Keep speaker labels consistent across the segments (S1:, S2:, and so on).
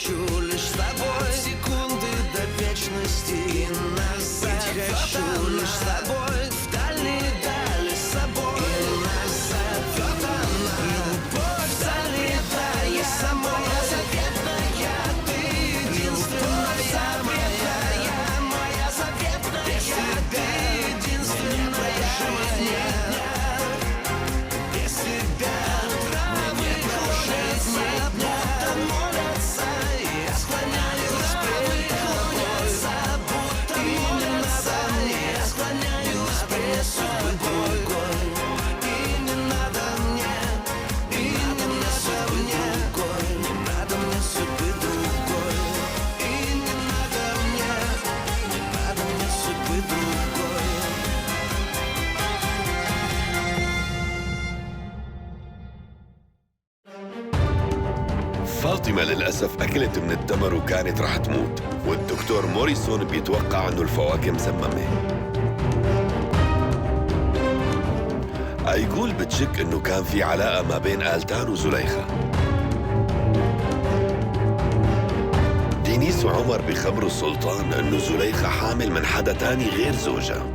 S1: хочу лишь с тобой секунды до вечности и назад. Ведь хочу лишь с тобой в дальние дали с собой и назад. Вот она, любовь залетая самой заветная, ты единственная моя заветная, без тебя единственная жизнь. Без тебя травы клонятся, будто молятся, я склоняюсь пред тобой, будто молятся, я склоняюсь пред тобой. И не надо мне, и не надо мне, не надо мне судьбы другой. И не надо мне судьбы другой.
S2: فاطمة للأسف أكلت من التمر وكانت رح تموت، والدكتور موريسون بيتوقع أنه الفواكه مسممة. أيقول بتشك أنه كان في علاقة ما بين آلتان وزليخة. دينيس وعمر بيخبروا السلطان أنه زليخة حامل من حدا تاني غير زوجها.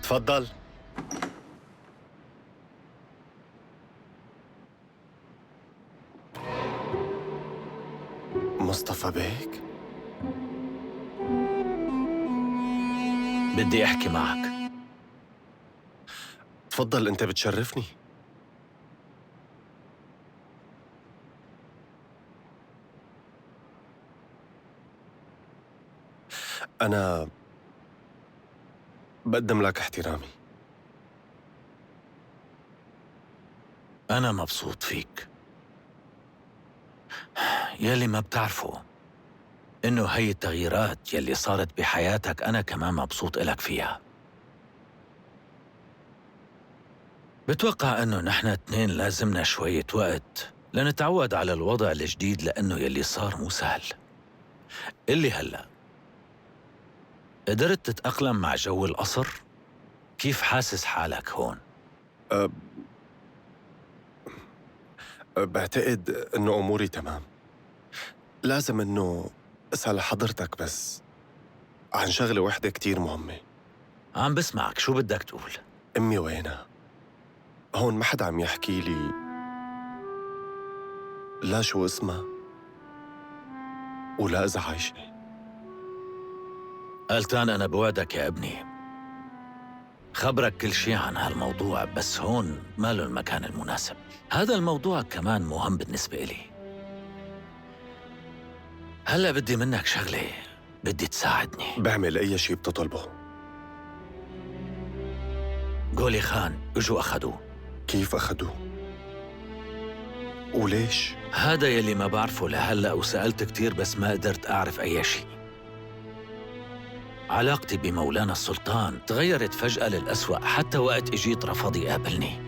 S3: تفضل. مصطفى بيك،
S4: بدي أحكي معك.
S3: تفضل، أنت بتشرفني. أنا بقدم لك احترامي.
S4: أنا مبسوط فيك. يلي ما بتعرفه إنه هي التغييرات يلي صارت بحياتك أنا كمان مبسوط إلك فيها. بتوقع إنه نحن اتنين لازمنا شوية وقت لنتعود على الوضع الجديد، لأنه يلي صار مو سهل. اللي هلأ قدرت تتأقلم مع جو القصر؟ كيف حاسس حالك هون؟
S3: بعتقد إنه أموري تمام. لازم إنه أسأل حضرتك بس عن شغلة وحدة كتير مهمة.
S4: عم بسمعك، شو بدك تقول؟
S3: أمي وينها؟ هون ما حدا عم يحكي لي لا شو اسمها ولا إذا عايشة.
S4: آلتان، أنا بوعدك يا ابني خبرك كل شي عن هالموضوع، بس هون ما له المكان المناسب. هذا الموضوع كمان مهم بالنسبة إلي. هلأ بدي منك شغلة، بدي تساعدني.
S3: بعمل أي شي بتطلبه.
S4: غولي خان اجوا أخدوه.
S3: كيف أخدوه؟ وليش؟
S4: هذا يلي ما بعرفه لهلأ، وسألت كتير بس ما قدرت أعرف أي شي. علاقتي بمولانا السلطان تغيرت فجأة للأسوأ، حتى وقت إجيت رفض يقابلني.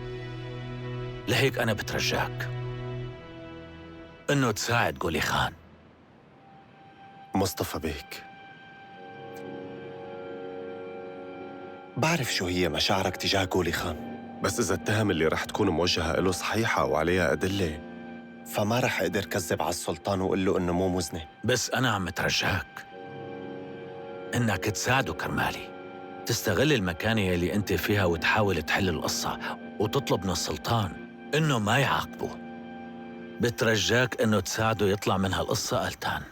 S4: لهيك أنا بترجاك إنه تساعد غولي خان.
S3: مصطفى بيك، بعرف شو هي مشاعرك تجاه غولي خان، بس إذا التهم اللي رح تكون موجهة له صحيحة وعليها أدلة، فما رح أقدر كذب على السلطان وقول له إنه مو مذنب.
S4: بس أنا عم ترجاك إنك تساعده كرمالي، تستغل المكانة اللي أنت فيها وتحاول تحل القصة، وتطلب من السلطان إنه ما يعاقبه. بترجاك إنه تساعده يطلع من هالقصة آلتان،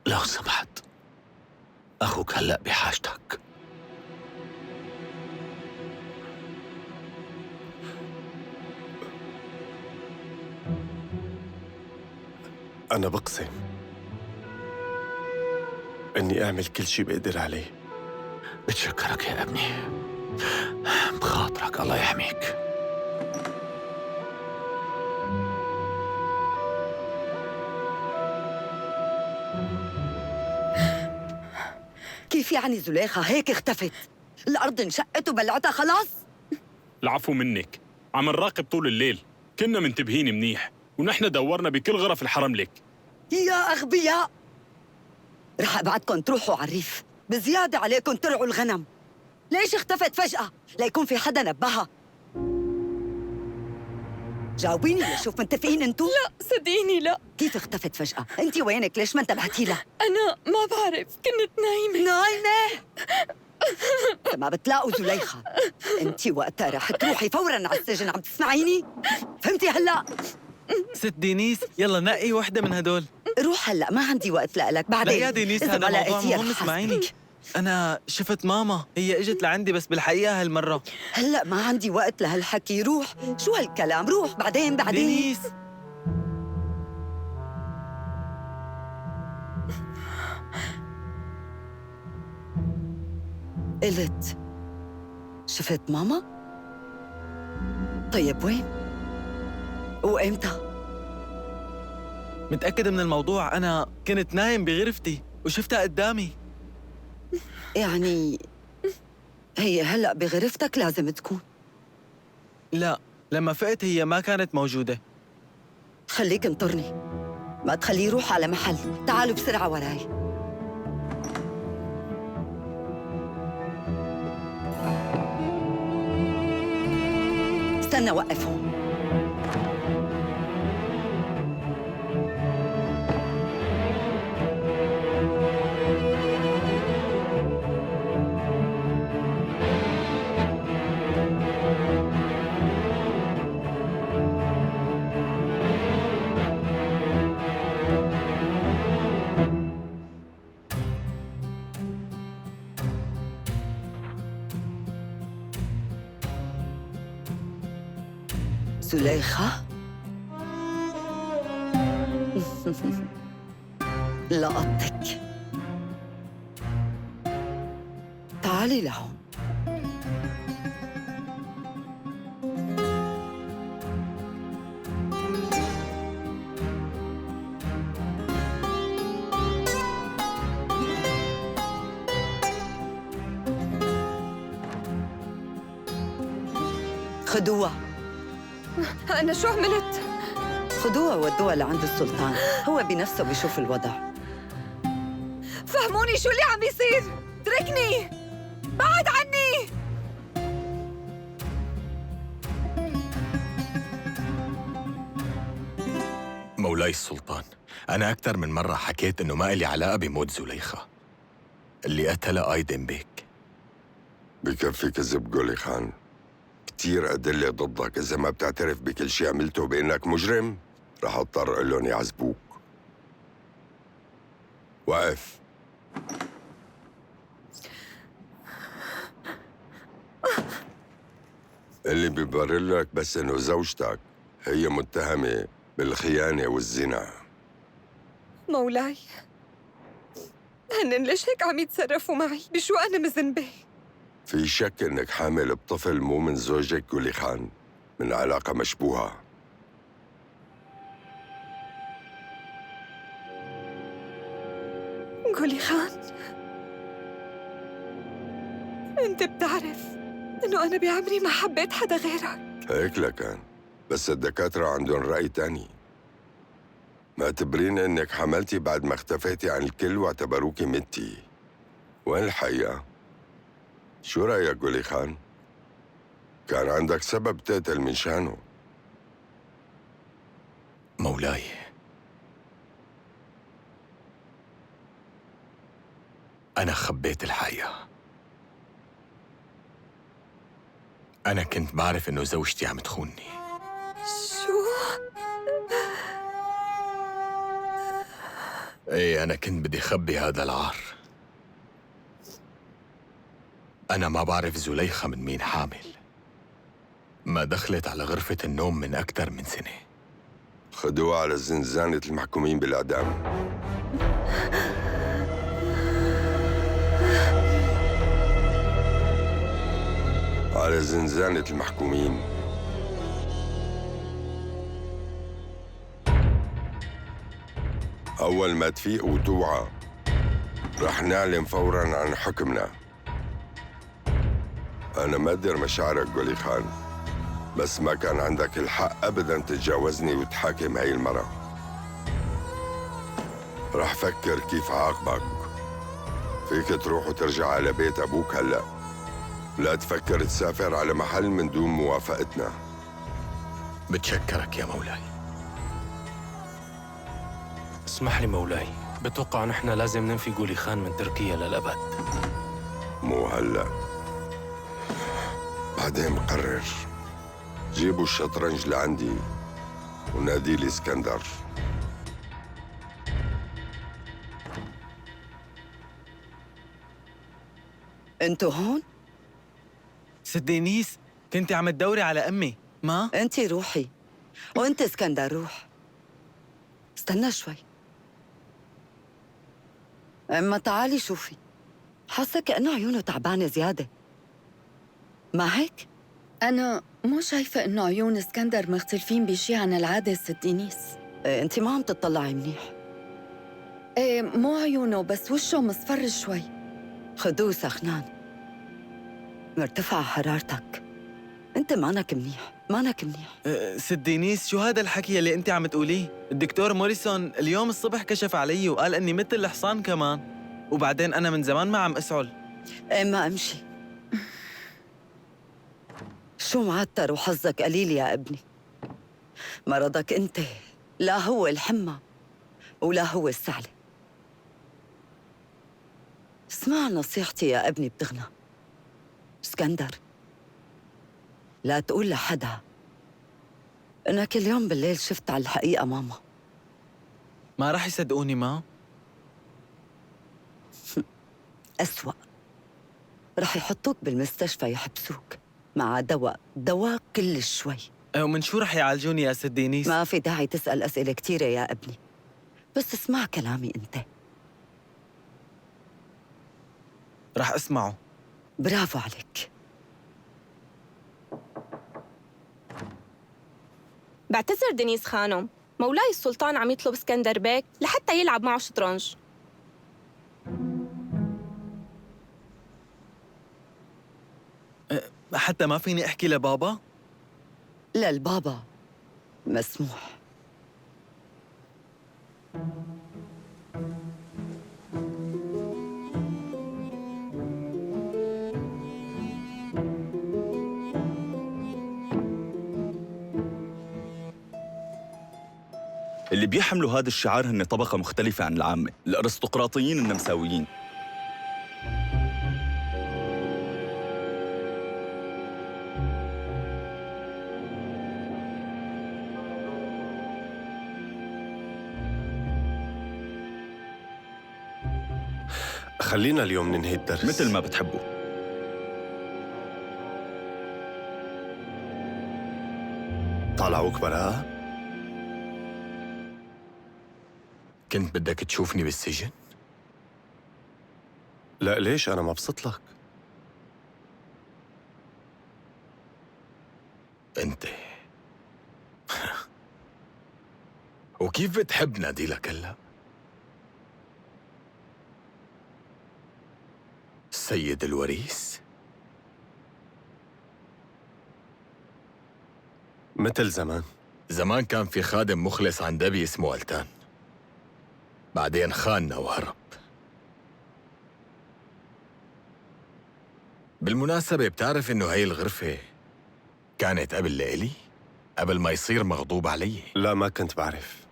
S4: لو سمحت. أخوك هلأ بحاجتك.
S3: أنا بقسم إني أعمل كل شي بقدر عليه.
S4: بتشكرك يا ابني، بخاطرك، الله يحميك.
S5: كيف يعني زليخة هيك اختفت؟ الأرض انشقت وبلعتها خلاص؟
S6: العفو منك، عم نراقب طول الليل، كنا منتبهين منيح ونحن دورنا بكل غرف الحرم لك.
S5: يا أغبياء، رح أبعدكم تروحوا على الريف، بزيادة عليكم ترعوا الغنم. ليش اختفت فجأة؟ ليكون في حدا نبهها. جاوبيني لشوف متفقين انتو؟
S7: لا صدقيني لا.
S5: كيف اختفت فجأة؟ انتي وينك؟ ليش ما انتبهتي لها؟
S7: أنا ما بعرف، كنت نايمة.
S5: نايمة؟ ما بتلاقوا زليخة. انتي وقتها رح تروحي فوراً على السجن، عم تسمعيني؟ فهمتي هلأ؟
S8: ست دينيس، يلا نقي وحدة من هدول.
S5: روح هلأ، ما عندي وقت لك. بعدين
S8: لا يا دينيس،
S5: إذا
S8: هذا
S5: ما
S8: موضوع
S5: لقيتيها
S8: مهم،
S5: رح
S8: اسمعيني.
S5: أحاسبك.
S8: أنا شفت ماما، هي إجت لعندي بس بالحقيقة هالمرة.
S5: هلأ ما عندي وقت لهالحكي. روح، شو هالكلام؟ روح بعدين.
S8: دينيس،
S5: قلت شفت ماما؟ طيب وين؟ وإمتى؟
S8: متأكد من الموضوع، أنا كنت نايم بغرفتي وشفتها قدامي.
S5: يعني هي هلأ بغرفتك لازم تكون.
S8: لا، لما فقت هي ما كانت موجودة.
S5: خليك انطرني، ما تخليه يروح على محل. تعالوا بسرعة وراي. استنى وقف هون. زليخة؟ لقطتك. تعالي لهون. خدوها.
S7: أنا شو عملت؟
S5: خدوها ودوها لعند السلطان، هو بنفسه بيشوف الوضع.
S7: فهموني شو اللي عم بيصير؟ اتركني، بعد عني.
S9: مولاي السلطان، أنا أكثر من مرة حكيت إنه ما إلي علاقة بموت زليخة اللي قتلها أيدن بيك.
S2: بكفي كذب قولي خان، كتير أدلة ضدك. إذا ما بتعترف بكل شيء عملته بأنك مجرم رح اضطر اقول لهم يعذبوك. وقف. اللي بيبرر لك بس انه زوجتك هي متهمة بالخيانة والزنا.
S7: مولاي، هنن ليش هيك عم يتصرفوا معي؟ بشو أنا مذنبة؟
S2: في شك انك حامل بطفل مو من زوجك قولي خان، من علاقة مشبوهة.
S7: قولي خان، أنت بتعرف إنه أنا بعمري ما حبيت حدا غيرك.
S2: هيك لكان، بس الدكاترة عندهم رأي تاني. معتبرين انك حملتي بعد ما اختفيتي عن الكل واعتبروكي متي. وين الحقيقة؟ شو رأيك قولي خان؟ كان عندك سبب تقتل من شانه.
S9: مولاي، أنا خبيت الحقيقة. أنا كنت بعرف إنه زوجتي عم تخونني.
S7: شو؟
S9: إيه، أنا كنت بدي خبي هذا العار. أنا ما بعرف زليخة من مين حامل. ما دخلت على غرفة النوم من أكثر من سنة.
S2: خدوها على زنزانة المحكومين بالإعدام. على زنزانة المحكومين. أول ما تفيق وتوعى رح نعلن فوراً عن حكمنا. أنا مقدر مشاعرك قولي خان، بس ما كان عندك الحق أبداً تتجاوزني وتحاكم هاي المرة. رح فكر كيف عاقبك. فيك تروح وترجع على بيت أبوك هلأ. لا تفكر تسافر على محل من دون موافقتنا.
S9: بتشكرك يا مولاي.
S10: اسمح لي مولاي، بتوقع نحن لازم ننفي قولي خان من تركيا للأبد.
S2: مو هلأ، بعدين مقرر. جيبوا الشطرنج لعندي ونادي لي اسكندر.
S5: انتو هون؟
S8: ست دينيس، كنتي عم تدوري على أمي، ما؟
S5: انتي روحي، وانت اسكندر روح. استنى شوي. اما تعالي شوفي، حاسة كأنه عيونه تعبانة زيادة، ما هيك؟
S11: أنا مو شايفة إنه عيون اسكندر مختلفين بشي عن العادة ست دينيس.
S5: انتي ما عم تطلعي منيح.
S11: إيه مو عيونه بس وشه مصفر شوي.
S5: خدوه سخنان، مرتفعة حرارتك. انت مانك منيح، مانك منيح.
S8: ست دينيس، شو هذا الحكي اللي انت عم تقوليه؟ الدكتور موريسون اليوم الصبح كشف علي وقال اني مثل الحصان كمان، وبعدين انا من زمان ما عم اسعل.
S5: ما امشي. شو معتر وحظك قليل يا ابني. مرضك انت، لا هو الحمى ولا هو السعلة. اسمع نصيحتي يا ابني بتغنى. اسكندر، لا تقول لحدا انك اليوم بالليل شفت على الحقيقة ماما.
S8: ما رح يصدقوني ما؟
S5: أسوأ، رح يحطوك بالمستشفى يحبسوك مع دواء كل شوي.
S8: ومن شو رح يعالجوني يا ست دينيس؟
S5: ما في داعي تسأل أسئلة كتيرة يا ابني، بس اسمع كلامي انت.
S8: رح اسمعه.
S5: برافو عليك.
S12: بعتذر دينيس خانم، مولاي السلطان عم يطلب اسكندر بيك لحتى يلعب معه شطرنج.
S8: حتى ما فيني احكي لبابا؟
S5: لا البابا مسموح.
S13: اللي بيحملوا هذا الشعار هن طبقة مختلفة عن العامة، الأرستقراطيين النمساويين.
S3: خلينا اليوم ننهي الدرس
S13: مثل ما بتحبوا.
S3: طلعوك براءة؟
S9: كنت بدك تشوفني بالسجن؟
S3: لا ليش؟ أنا مبسوط لك.
S9: أنت وكيف بتحب ناديلك هلا؟ السيد الوريث؟
S3: مثل زمان.
S9: زمان كان في خادم مخلص عند أبي اسمه ألتان، بعدين خاننا وهرب. بالمناسبة بتعرف إنه هاي الغرفة كانت قبل لإلي؟ قبل ما يصير مغضوب علي.
S3: لا ما كنت بعرف.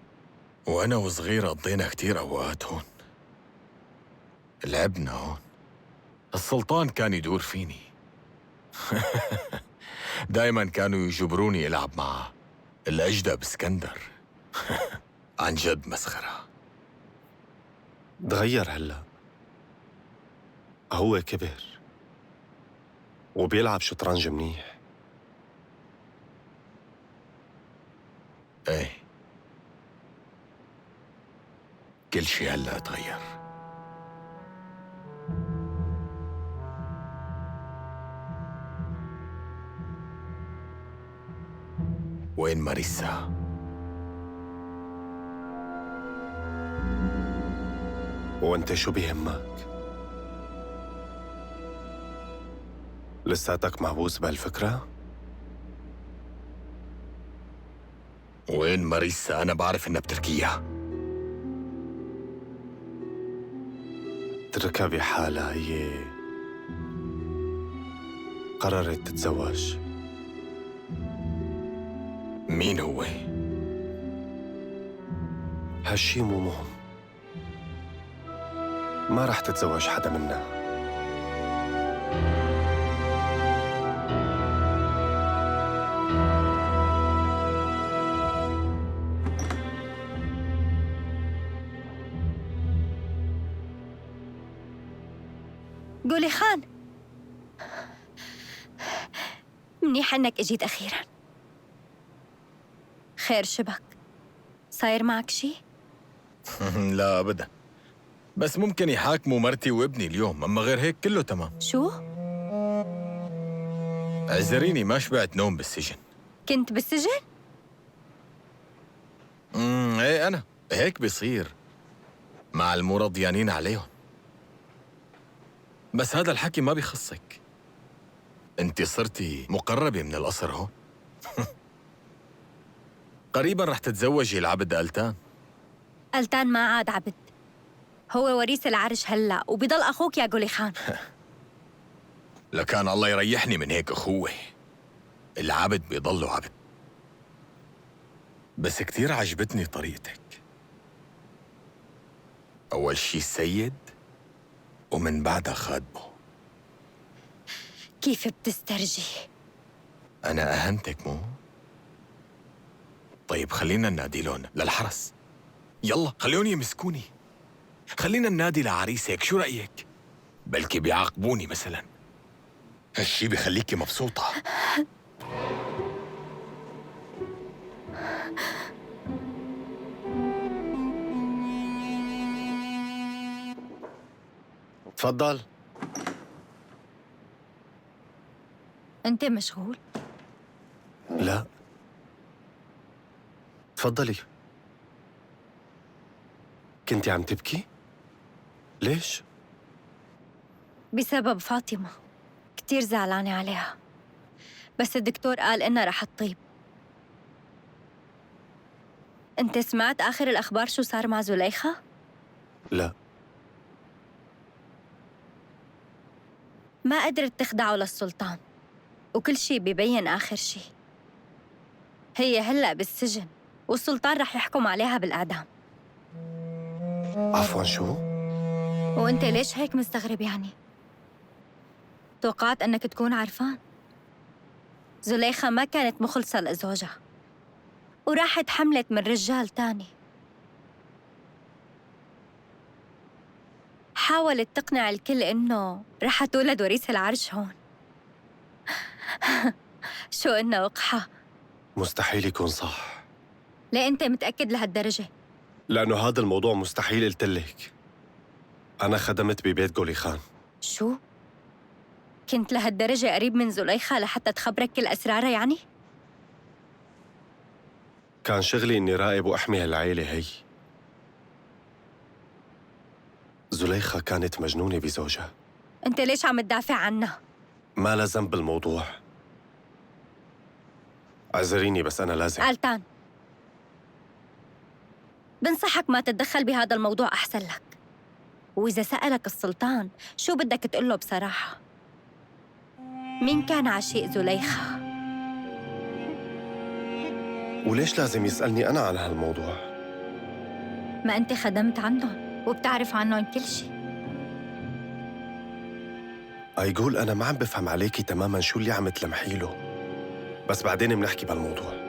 S9: وأنا وصغير قضينا كتير أوقات هون، لعبنا هون. السلطان كان يدور فيني دايما كانوا يجبروني ألعب معه. الأجدى باسكندر عن جد مسخرة.
S3: تغير هلا، هو كبر وبيلعب شطرنج منيح.
S9: ايه، كل شي هلا تغير. وين ماريسا؟
S3: وانت شو بيهمك؟ لساتك محبوس بهالفكرة؟
S9: وين ماريسا؟ أنا بعرف إنها بتركيا.
S3: اتركها بحالها، هي قررت تتزوج.
S9: مين هو؟
S3: هالشي مو مهم، ما رح تتزوج حدا منا.
S14: غوليخان، منيح انك اجيت اخيرا. خير شبك؟ صاير معك شي؟
S9: لا أبدا، بس ممكن يحاكموا مرتي وابني اليوم، أما غير هيك كله تمام.
S14: شو؟
S9: اعذريني ما شبعت نوم بالسجن.
S14: كنت بالسجن؟
S9: ايه أنا هيك بيصير مع المرضيانين عليهم. بس هذا الحكي ما بيخصك، انت صرتي مقربة من القصر هون. قريبا رح تتزوجي العبد ألتان.
S14: ألتان ما عاد عبد، هو وريث العرش هلا وبيضل أخوك يا غوليخان.
S9: لكان الله يريحني من هيك أخوة. العبد بيضلوا عبد. بس كتير عجبتني طريقتك. أول شي السيد ومن بعدها خادمه.
S14: كيف بتسترجي؟
S9: أنا أهنتك مو؟ طيب خلينا ننادي لهم للحرس. يلا خليهم يمسكوني. خلينا ننادي لعريسك، شو رأيك؟ بلكي بيعاقبوني مثلا. هالشي بيخليكي مبسوطة.
S3: تفضل.
S14: أنت مشغول؟
S3: لا، تفضلي. كنتي عم تبكي؟ ليش؟
S14: بسبب فاطمة، كتير زعلانة عليها، بس الدكتور قال إنها رح تطيب. أنت سمعت آخر الأخبار شو صار مع زليخة؟
S3: لا.
S14: ما قدرت تخدعه للسلطان، وكل شي بيبين آخر شي. هي هلأ بالسجن، والسلطان رح يحكم عليها بالإعدام.
S3: عفواً شو؟
S14: وأنت ليش هيك مستغرب يعني؟ توقعت أنك تكون عارفان. زليخة ما كانت مخلصة لزوجها، وراحت حملت من رجال تاني. حاولت تقنع الكل إنه رح تولد وريث العرش هون. شو إنها وقحة.
S3: مستحيل يكون صح.
S14: ليه أنت متأكد لهالدرجة؟
S3: لأنه هذا الموضوع مستحيل قلتلك. أنا خدمت ببيت غوليخان.
S14: شو؟ كنت لهالدرجة قريب من زليخة لحتى تخبرك كل أسرارها يعني؟
S3: كان شغلي إني راقب وأحمي هالعيلة هي. زليخة كانت مجنونة بزوجها.
S14: أنت ليش عم تدافع عنها؟
S3: ما لها ذنب بالموضوع. اعذريني بس أنا لازم.
S14: ألتان، بنصحك ما تتدخل بهذا الموضوع أحسن لك. وإذا سألك السلطان شو بدك تقول له بصراحة؟ مين كان عشيق زليخة؟
S3: وليش لازم يسألني أنا عن هالموضوع؟
S14: ما أنت خدمت عندهم وبتعرف عنهم كل شيء.
S3: يقول أنا ما عم بفهم عليكي تماماً شو اللي عم تلمحي له، بس بعدين بنحكي بهالموضوع.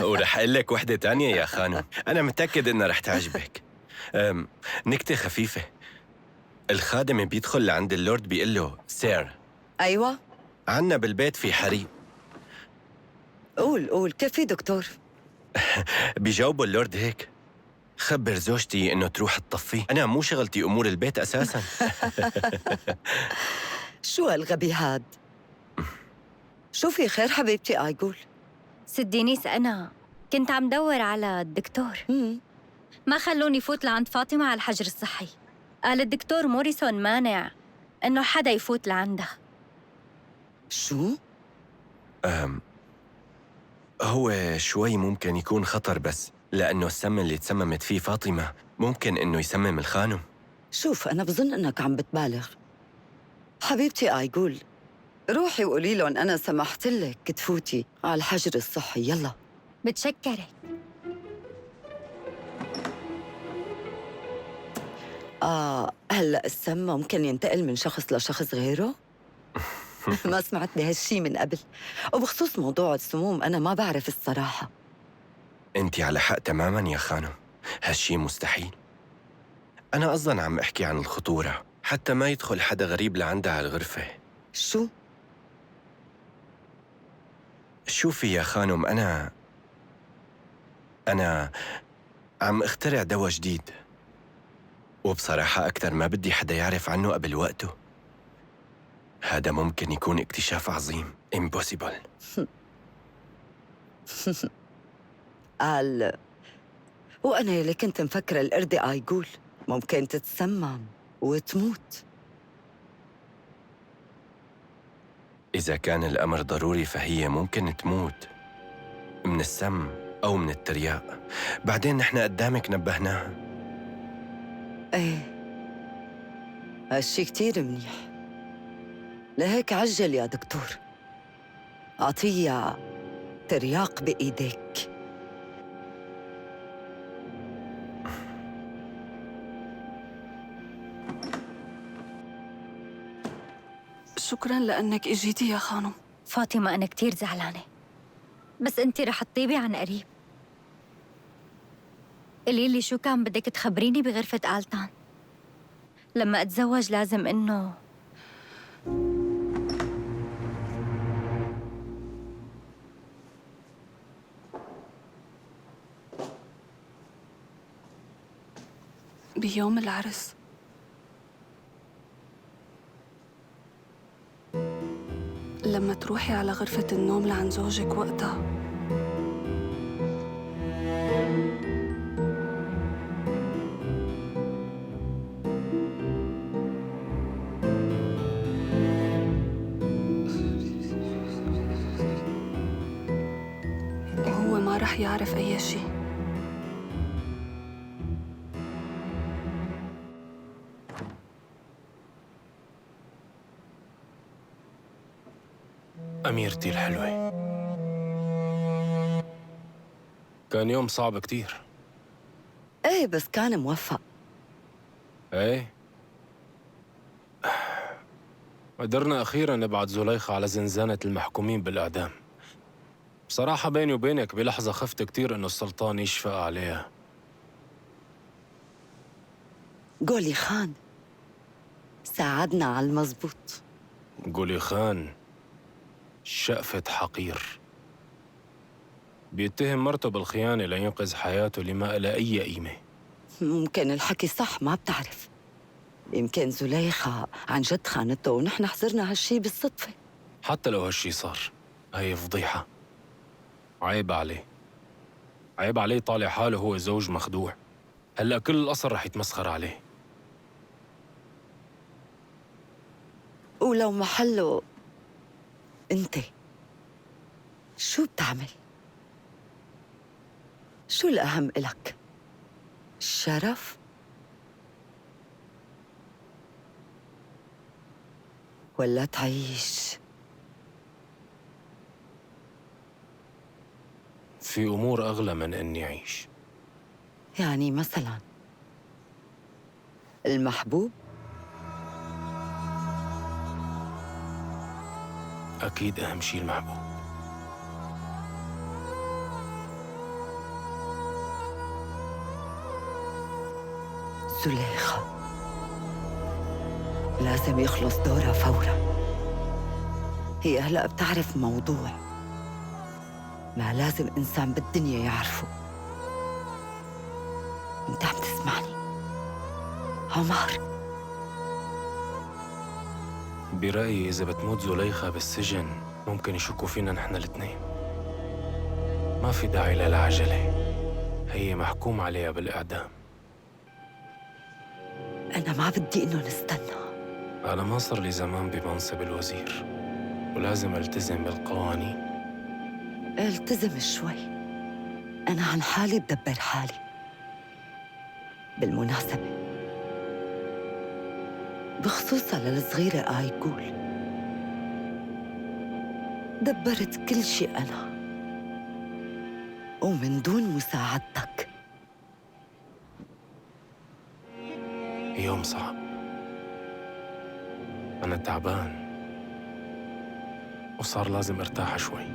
S15: ورح أقول لك وحدة تانية يا خانم، أنا متأكد إنها رح تعجبك. نكتة خفيفة. الخادم بيدخل لعند اللورد بيقول له سير.
S5: أيوة.
S15: عنا بالبيت في حريق.
S5: قول كيف في دكتور؟
S15: بيجاوبوا اللورد هيك: خبر زوجتي إنه تروح تطفي، أنا مو شغلتي أمور البيت أساساً.
S5: شو هالغبي هاد؟ شو في خير حبيبتي آيغول؟
S14: ست دينيس، أنا كنت عم دور على الدكتور. ما خلوني فوت لعند فاطمة على الحجر الصحي. قال الدكتور موريسون مانع إنه حدا يفوت لعندها.
S5: شو؟
S15: هو شوي ممكن يكون خطر، بس لأنه السم اللي تسممت فيه فاطمة ممكن إنه يسمم الخانم.
S5: شوف، أنا بظن إنك عم بتبالغ. حبيبتي آيغول، روحي وقولي لهم أنا سمحت لك تفوتي على الحجر الصحي. يلا.
S14: بتشكرك.
S5: هلأ السم ممكن ينتقل من شخص لشخص غيره؟ ما سمعت بهالشي من قبل. وبخصوص موضوع السموم أنا ما بعرف الصراحة.
S15: أنت على حق تماماً يا خانم، هالشي مستحيل. أنا أصلاً عم أحكي عن الخطورة، حتى ما يدخل حدا غريب لعندها على الغرفة.
S5: شو؟
S15: شوفي يا خانم، أنا عم اخترع دواء جديد، وبصراحة أكتر ما بدي حدا يعرف عنه قبل وقته. هذا ممكن يكون اكتشاف عظيم. impossible.
S5: وأنا يلي كنت مفكرة القردة آيغول ممكن تتسمم وتموت.
S15: إذا كان الأمر ضروري فهي ممكن تموت من السم أو من الترياق. بعدين نحن قدامك نبهناها.
S5: ايه، هالشي كتير منيح. لهيك عجل يا دكتور، أعطيها ترياق بإيديك.
S11: شكراً لأنك إجيتي يا خانم.
S14: فاطمة، أنا كتير زعلانة، بس أنتِ رح تطيبي عن قريب. قولي لي شو كان بدك تخبريني بغرفة آلتان؟ لما أتزوج لازم إنه
S11: بيوم العرس لما تروحي على غرفة النوم لعند زوجك وقتها وهو ما رح يعرف أي شيء.
S10: أميرتي الحلوة، كان يوم صعب كتير.
S5: ايه بس كان موفق.
S10: ايه، قدرنا أخيراً نبعت زليخة على زنزانة المحكومين بالإعدام. بصراحة بيني وبينك بلحظة خفت كتير إنه السلطان يشفق عليها.
S5: قولي خان ساعدنا على المزبوط.
S10: قولي خان شقفة حقير بيتهم مرته بالخيانة لينقذ حياته لما إلى أي قيمة.
S5: ممكن الحكي صح، ما بتعرف. يمكن زليخة عن جد خانته ونحن حضرنا هالشي بالصدفة.
S10: حتى لو هالشي صار، هي فضيحة. عيب عليه، عيب عليه طالع حاله هو زوج مخدوع. هلأ كل القصر رح يتمسخر عليه.
S5: ولو محله انت شو بتعمل؟ شو الأهم إلك؟ الشرف؟ ولا تعيش؟
S10: في أمور أغلى من إني أعيش.
S5: يعني مثلاً المحبوب؟
S10: أكيد أهم شي المحبوب.
S5: زليخة لازم يخلص دورها فورا. هي هلأ بتعرف موضوع ما لازم إنسان بالدنيا يعرفه. أنت عم تسمعني عمر؟
S10: برأيي إذا بتموت زليخة بالسجن ممكن يشكوا فينا نحن الاثنين. ما في داعي للعجلة، هي محكوم عليها بالإعدام.
S5: أنا ما بدي إنه نستنى.
S10: أنا ما صار لي زمان بمنصب الوزير ولازم ألتزم بالقوانين.
S5: التزم شوي. أنا عن حالي بدبر حالي. بالمناسبة بخصوصها للصغيرة آيغول، دبرت كل شيء أنا ومن دون مساعدتك.
S10: يوم صعب، أنا تعبان وصار لازم ارتاح شوي.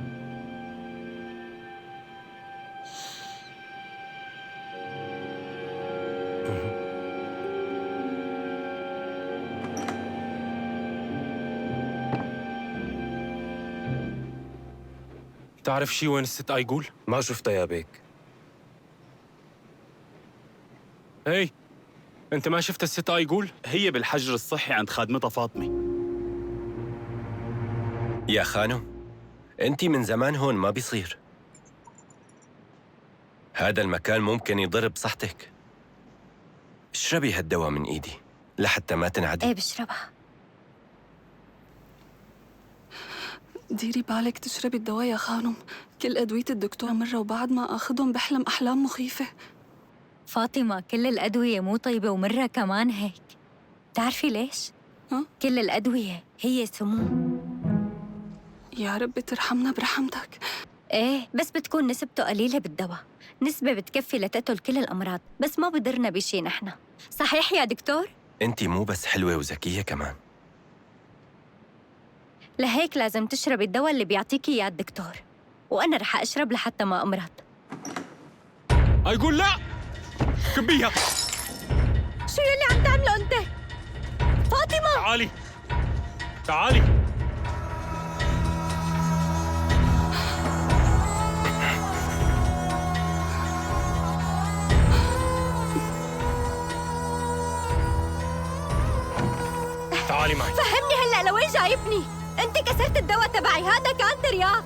S10: تعرف شي وين الست آيغول؟
S16: ما شفتها يا بيك.
S10: هي انت ما شفت الست آيغول؟
S16: هي بالحجر الصحي عند خادمتها فاطمة.
S15: يا خانم، انت من زمان هون ما بيصير. هذا المكان ممكن يضر بصحتك. اشربي هالدواء من ايدي لحتى ما تنعدي.
S14: ايه بشربها.
S17: ديري بالك تشربي الدواء يا خانم، كل أدوية الدكتور مرة وبعد ما أخذهم بحلم أحلام مخيفة.
S14: فاطمة، كل الأدوية مو طيبة ومرة كمان هيك. بتعرفي ليش؟ كل الأدوية هي سموم.
S17: يا رب ترحمنا برحمتك.
S14: ايه، بس بتكون نسبته قليلة بالدواء، نسبة بتكفي لتقتل كل الأمراض، بس ما بضرنا بشي نحن. صحيح يا دكتور؟
S15: انت مو بس حلوة وذكية كمان.
S14: لهيك لازم تشربي الدواء اللي بيعطيكي اياه الدكتور، وأنا رح أشرب لحتى ما أمرض.
S10: آيغول لا! كبيها!
S14: شو يلي عم تعمله أنت؟ فاطمة!
S10: تعالي! تعالي! تعالي معي.
S14: فهمني هلأ لوين جايبني؟ أنت كسرت الدواء تبعي، هذا كان ترياق.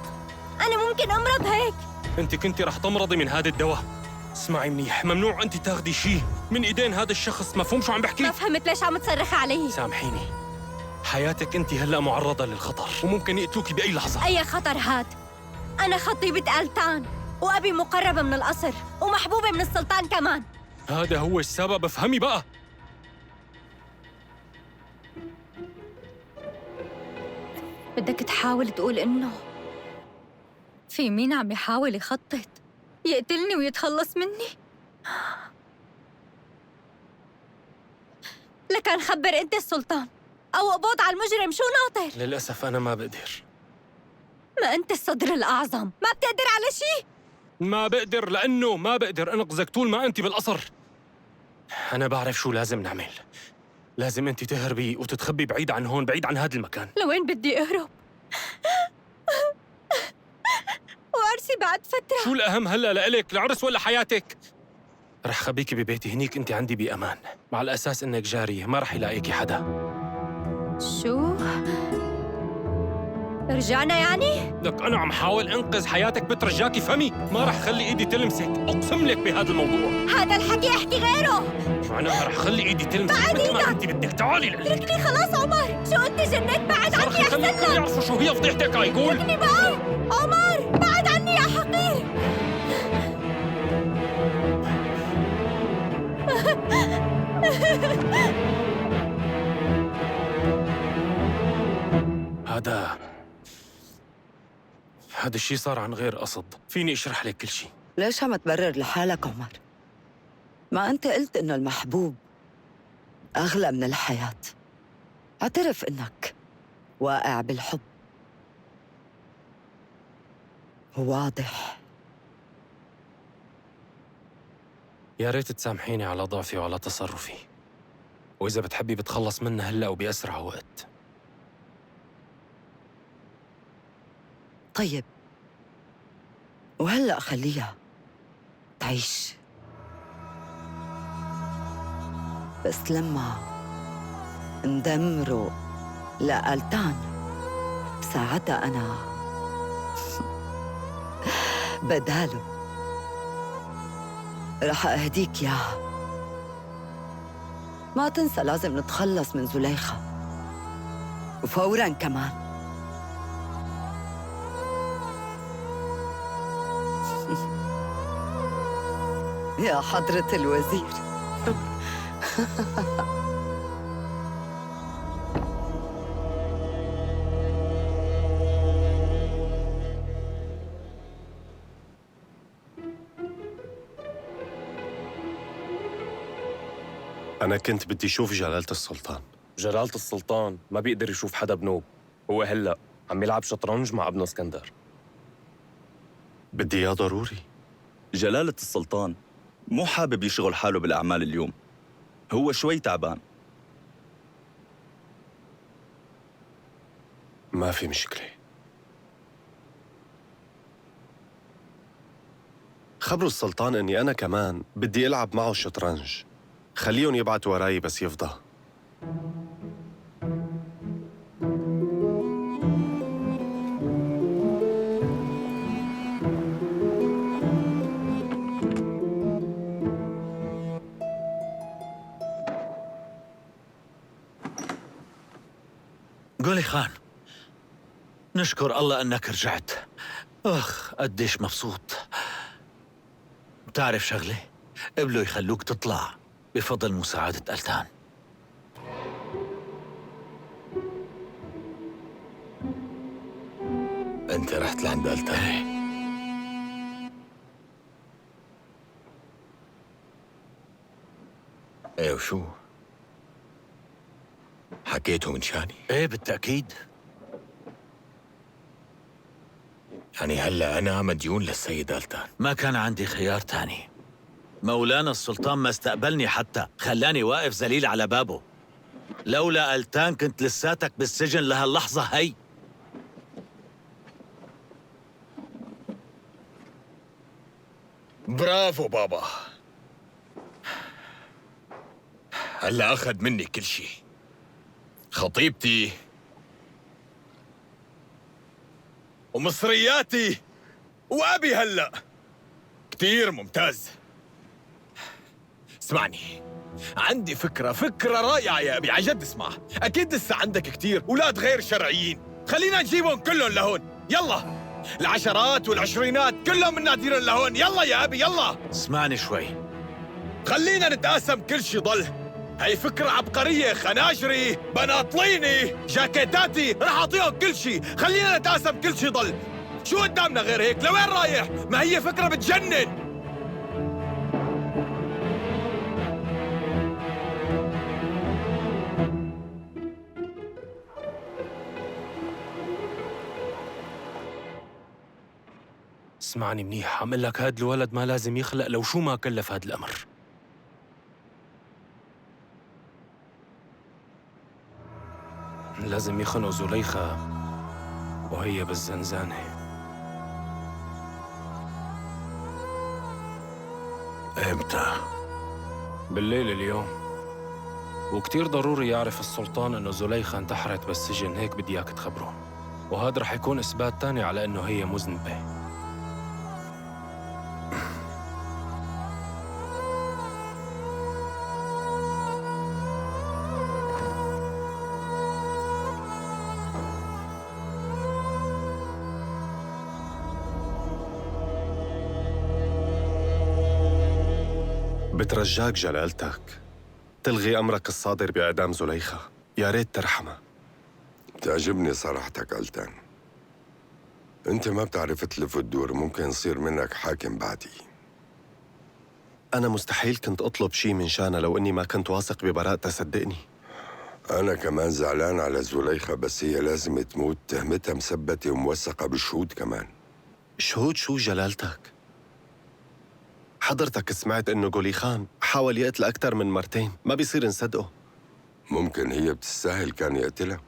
S14: أنا ممكن أمرض هيك.
S10: انت كنتي رح تمرضي من هذا الدواء. اسمعي منيح، ممنوع انت تاخدي شيء من ايدين هذا الشخص، مفهوم شو عم بحكي؟
S14: ما فهمت ليش عم تصرخي علي.
S10: سامحيني، حياتك انت هلا معرضة للخطر وممكن يقتلوكي بأي لحظة.
S14: أي خطر هاد؟ أنا خطيبة آلتان وأبي مقربة من القصر ومحبوبة من السلطان كمان.
S10: هذا هو السبب، افهمي بقى.
S14: بدك تحاول تقول إنه في مين عم يحاول يخطط يقتلني ويتخلص مني؟ لكان خبر أنت السلطان أو قبض على المجرم، شو ناطر؟
S10: للأسف أنا ما بقدر.
S14: ما أنت الصدر الأعظم، ما بتقدر على شيء.
S10: ما بقدر لأنه ما بقدر أنقذك طول ما أنت بالقصر. أنا بعرف شو لازم نعمل. لازم أنت تهربي وتتخبي بعيد عن هون، بعيد عن هذا المكان.
S14: لوين بدي أهرب؟ وعرسي بعد فترة.
S10: شو الأهم هلأ لإلك، العرس ولا حياتك؟ رح خبيكي ببيتي، هنيك أنت عندي بأمان، مع الأساس إنك جارية، ما رح يلاقيكي حدا.
S14: شو؟ رجعنا يعني؟
S10: لك أنا عم حاول أنقذ حياتك، بترجاكي فهمي، ما رح خلي إيدي تلمسك، أقسم لك بهذا الموضوع.
S14: هذا الحكي احكي غيره.
S10: معناها رح خلي إيدي تلمسك
S14: بعد
S10: مثل ما
S14: إيدك.
S10: أنت بدك. تعالي لإلك.
S14: اتركني خلاص عمر، شو أنت جنيت؟ بعد عني أحسن
S10: خلي الكل
S14: لك.
S10: يعرفوا شو هي فضيحتك آيغول.
S14: اتركني بقى عمر، بعد عني يا حقير.
S10: هذا الشيء صار عن غير قصد، فيني اشرح لك كل شيء.
S5: ليش عم تبرر لحالك عمر؟ ما أنت قلت إنه المحبوب أغلى من الحياة. اعترف إنك واقع بالحب. واضح.
S10: يا ريت تسامحيني على ضعفي وعلى تصرفي، وإذا بتحبي بتخلص منها هلأ وبأسرع وقت.
S5: طيب، وهلأ خليها تعيش، بس لما ندمره لآلتان ساعتها أنا بداله رح أهديك إياها. ما تنسى لازم نتخلص من زليخة وفوراً كمان. يا حضرة الوزير.
S3: أنا كنت بدي أشوف جلالة السلطان.
S10: جلالة السلطان ما بيقدر يشوف حدا بنوب. هو هلأ عم يلعب شطرنج مع ابنه اسكندر.
S3: بدي إياه ضروري.
S13: جلالة السلطان مو حابب يشغل حاله بالأعمال اليوم، هو شوي تعبان.
S3: ما في مشكلة. خبروا السلطان إني أنا كمان بدي ألعب معه الشطرنج. خليهم يبعتوا وراي بس يفضى.
S4: قولي خان، نشكر الله أنك رجعت. قديش مبسوط. بتعرف شغلة؟ قبلوا يخلوك تطلع بفضل مساعدة ألتان.
S9: أنت رحت لعند ألتان؟ إيه وشو؟ حكيته من شاني؟
S4: إيه بالتأكيد.
S9: يعني هلأ أنا مديون للسيد ألتان.
S4: ما كان عندي خيار تاني. مولانا السلطان ما استقبلني حتى، خلاني واقف ذليل على بابه. لولا ألتان كنت لساتك بالسجن لهاللحظة هي.
S9: برافو بابا. هلا أخذ مني كل شيء، خطيبتي ومصرياتي وأبي. هلا كتير ممتاز. اسمعني، عندي فكرة رائعة يا أبي، عجد اسمع. أكيد لسه عندك كتير أولاد غير شرعيين، خلينا نجيبهم كلهم لهون. يلا، العشرات والعشرينات كلهم من ناديرهم لهون. يلا يا أبي يلا.
S4: اسمعني شوي،
S9: خلينا نتقاسم كل شي ضل. هي فكرة عبقرية. خناجري، بناطليني، جاكيتاتي، رح أعطيهم كل شي. خلينا نتقاسم كل شي ضل. شو قدامنا غير هيك؟ لوين رايح؟ ما هي فكرة بتجنن.
S10: اسمعني منيح، عم لك هاد الولد ما لازم يخلق لو شو ما كلف هاد الأمر. لازم يخنق زليخة وهي بالزنزانة.
S4: امتى؟
S10: بالليل اليوم. وكتير ضروري يعرف السلطان انه زليخة انتحرت بالسجن، هيك بدي اياك تخبره. وهذا رح يكون اثبات تاني على انه هي مذنبة.
S3: بترجاك جلالتك تلغي أمرك الصادر بإعدام زليخة. يا ريت ترحمها.
S2: تعجبني صراحتك ألتان. أنت ما بتعرف تلف وتدور، ممكن يصير منك حاكم بعدي.
S3: أنا مستحيل كنت أطلب شي من شانها لو إني ما كنت واثق ببراءتها، صدقني.
S2: أنا كمان زعلان على زليخة، بس هي لازم تموت. تهمتها مثبتة وموثقة بالشهود كمان.
S3: شهود شو جلالتك؟ حضرتك سمعت إنه قولي خان حاول يقتل أكثر من مرتين، ما بيصير نصدقه.
S2: ممكن هي بتستاهل كان يقتلها.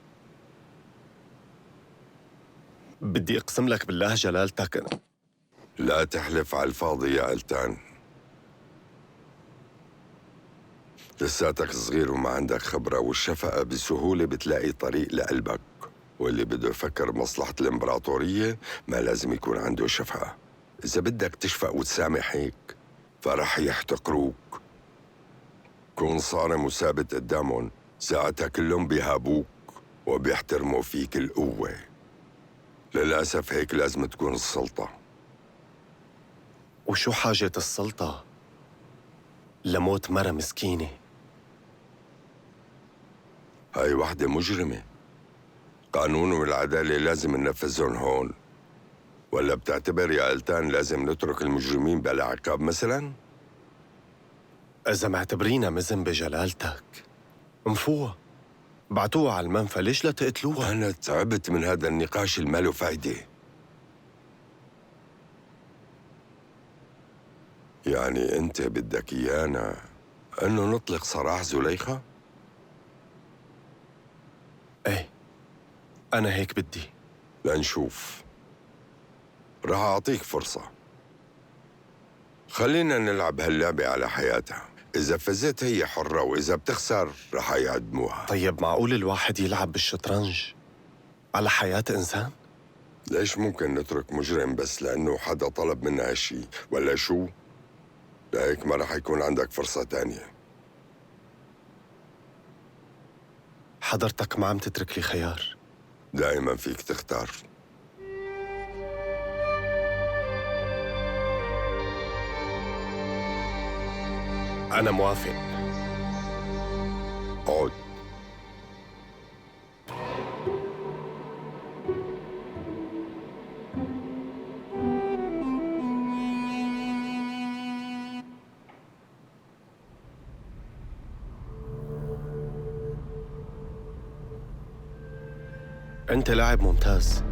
S3: بدي أقسم لك بالله جلالتك.
S2: لا تحلف على الفاضي يا ألتان. لساتك صغير وما عندك خبرة، والشفقة بسهولة بتلاقي طريق لقلبك، واللي بده يفكر بمصلحة الإمبراطورية ما لازم يكون عنده شفقة. إذا بدك تشفق وتسامح هيك فرح يحتقروك. كون صارم وثابت قدامهم، ساعتها كلهم بيهابوك وبيحترموا فيك القوة. للأسف هيك لازم تكون السلطة.
S3: وشو حاجة السلطة لموت مرة مسكينة؟
S2: هاي وحدة مجرمة، قانون والعدالة لازم ننفذهم هون. ولا بتعتبر يا قلتان لازم نترك المجرمين بلا عقاب مثلاً؟
S3: إذا معتبرينا مزن بجلالتك انفوها، بعتوها على المنفى، ليش لا تقتلوها؟
S2: أنا تعبت من هذا النقاش اللي ما له فايدة. يعني أنت بدك إيانا إنه نطلق سراح زليخة؟
S3: إيه، أنا هيك بدي.
S2: لنشوف، رح أعطيك فرصة. خلينا نلعب هاللعبة على حياتها. إذا فزت هي حرة، وإذا بتخسر رح يعدموها.
S3: طيب معقول الواحد يلعب بالشطرنج على حياة إنسان؟
S2: ليش ممكن نترك مجرم بس لأنه حدا طلب منا هالشي؟ ولا شو؟ لهيك ما رح يكون عندك فرصة تانية.
S3: حضرتك ما عم تترك لي خيار.
S2: دائما فيك تختار.
S3: أنا موافق.
S2: اقعد.
S3: أنت لاعب ممتاز،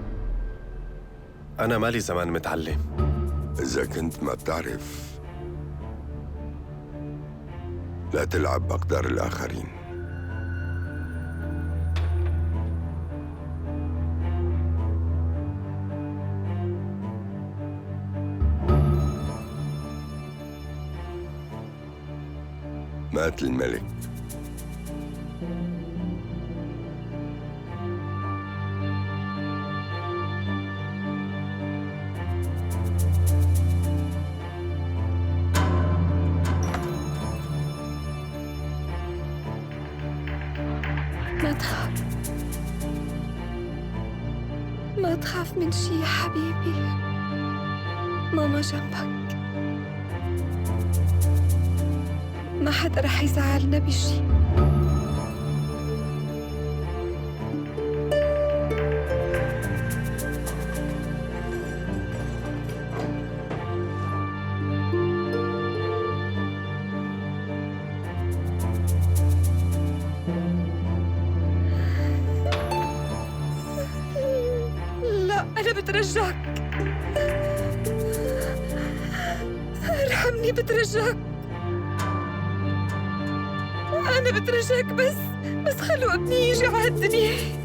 S3: أنا مالي زمان متعلم.
S2: إذا كنت ما بتعرف لا تلعب بأقدار الآخرين. مات الملك.
S7: ما تخاف من شي يا حبيبي، ماما جنبك، ما حدا رح يزعلنا بشي. أنا بترجاك، ارحمني بترجاك، أنا بترجاك بس خلوا ابني يجي على الدنيا.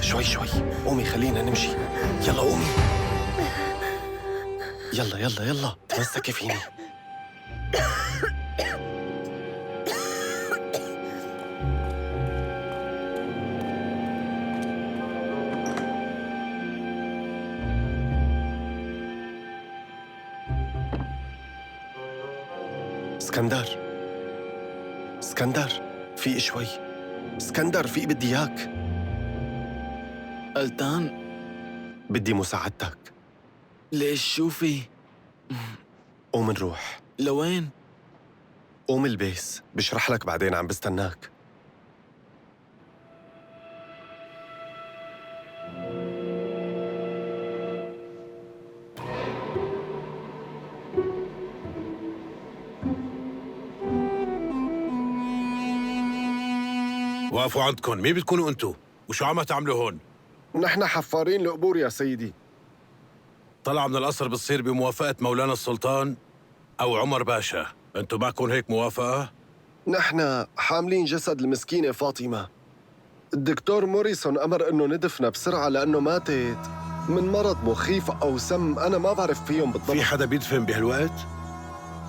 S3: شوي قومي، خلينا نمشي. يلا قومي، يلا تمسكي فيني. اسكندر فيق شوي. اسكندر فيق، بدي اياك.
S8: قلتان
S3: بدي مساعدتك.
S8: ليش؟ شو في؟
S3: قوم نروح.
S8: لوين؟
S3: قوم البس، بشرح لك بعدين، عم بستناك.
S9: وقفوا عندكم، مين بتكونوا انتو؟ وشو عم تعملوا هون؟
S3: نحن حفارين القبور يا سيدي.
S18: طلع من القصر بتصير بموافقة مولانا السلطان أو عمر باشا. أنتوا معكم هيك موافقة؟
S3: نحن حاملين جسد المسكينة فاطمة. الدكتور موريسون أمر إنه ندفنها بسرعة لأنه ماتت من مرض مخيف أو سم، أنا ما بعرف فيهم بالضبط.
S18: في حدا بيدفن بهالوقت؟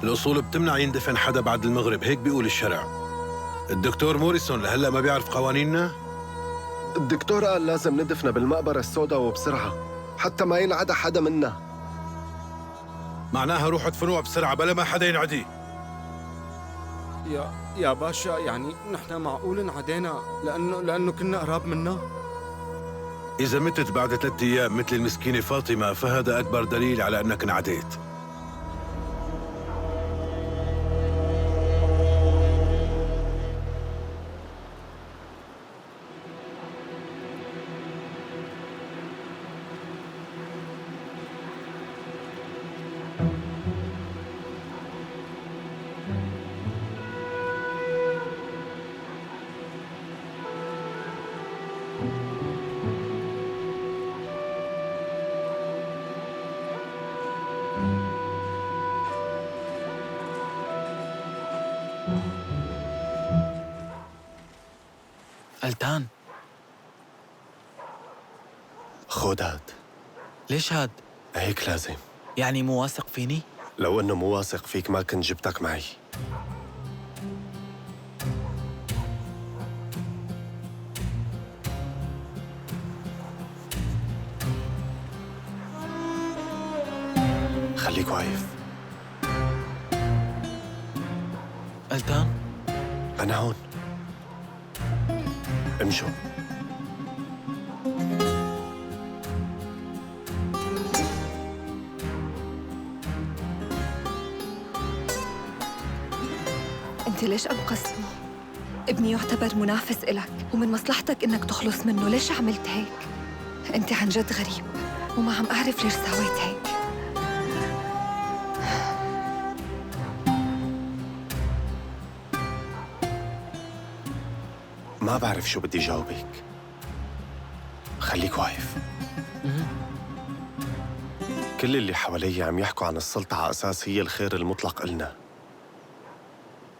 S18: الأصول بتمنع يندفن حدا بعد المغرب، هيك بيقول الشرع. الدكتور موريسون لهلا ما بيعرف قوانيننا؟
S3: الدكتور قال لازم ندفنها بالمقبرة السوداء وبسرعة حتى ما ينعدى حدا منا.
S18: معناها روحوا ادفنوها بسرعة بلا ما حدا ينعدي.
S19: يا باشا، يعني نحن معقول انعدينا لأنه كنا قراب منا؟
S18: إذا متت بعد 3 أيام مثل المسكينة فاطمة فهذا أكبر دليل على أنك انعديت.
S8: ألتان،
S3: خود هاد.
S8: ليش هاد؟
S3: هيك لازم.
S8: يعني مو واثق فيني؟
S3: لو إنه مو واثق فيك ما كنت جبتك معي. خليك واقف.
S8: ألتان؟
S3: أنا هون. امشوا.
S7: انت ليش انقذتني؟ ابني يعتبر منافس إلك ومن مصلحتك انك تخلص منه، ليش عملت هيك؟ انت عن جد غريب وما عم اعرف ليش سويت هيك.
S3: ما بعرف شو بدي جاوبك. خليك واقف. كل اللي حوالي عم يحكوا عن السلطة على أساس هي الخير المطلق إلنا،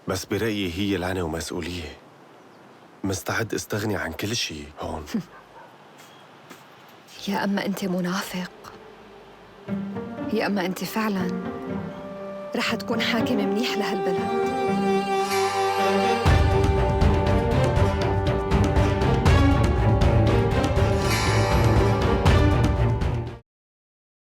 S3: بس برأيي هي لعنة ومسؤولية. مستعد استغني عن كل شيء هون.
S7: يا أما أنت منافق، يا أما أنت فعلاً رح تكون حاكم منيح لهالبلد.